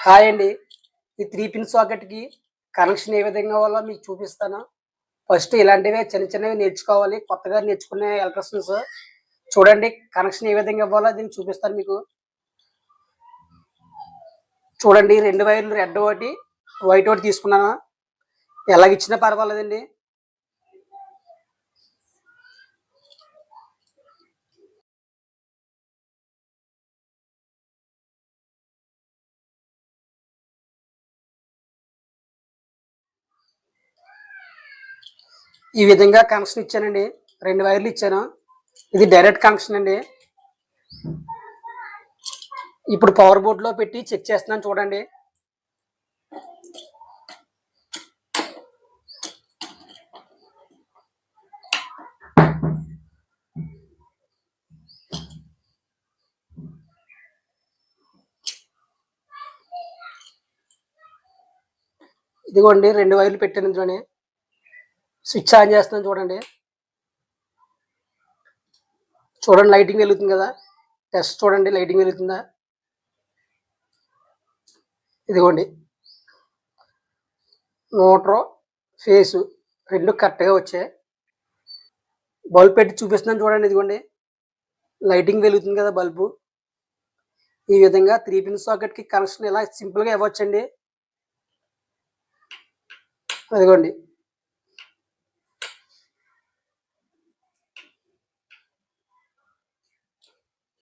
Hi అండి. ఈ 3 pin సాకెట్‌కి connection ఏ విధంగా అవ్వాలో మీకు చూపిస్తాను. ఫస్ట్ ఇలాంటివే చిన్న చిన్నవి నేర్చుకోవాలి. కొత్తగా నేర్చుకునే ఎలక్ట్రీషియన్స్ చూడండి కనెక్షన్ ఏ విధంగా ఇవ్వాలో దీన్ని చూపిస్తాను మీకు. చూడండి 2 వైర్లు రెడ్ ఒకటి, వైట్ ఒకటి తీసుకున్నాను. ఎలాగిచ్చినా పర్వాలేదండి. ఈ విధంగా కనెక్షన్ ఇచ్చానండి. 2 వైర్లు ఇచ్చాను. ఇది డైరెక్ట్ కనెక్షన్ అండి. ఇప్పుడు పవర్ బోర్డ్‌లో పెట్టి చెక్ చేస్తున్నాను చూడండి. ఇదిగోండి 2 వైర్లు పెట్టాను ఇందులోనే. స్విచ్ ఆన్ చేస్తున్నాను చూడండి. చూడండి లైటింగ్ వెలుగుతుంది కదా! టెస్ట్ చూడండి లైటింగ్ వెలుగుతుందా? ఇదిగోండి. మోటారు, ఫేసు 2 కరెక్ట్‌గా వచ్చాయి. బల్బ్ పెట్టి చూపిస్తున్నాను చూడండి ఇదిగోండి. లైటింగ్ వెలుగుతుంది కదా బల్బు. ఈ విధంగా 3 పిన్ సాకెట్‌కి కనెక్షన్ ఇలా సింపుల్‌గా ఇవ్వొచ్చండి. అదిగోండి.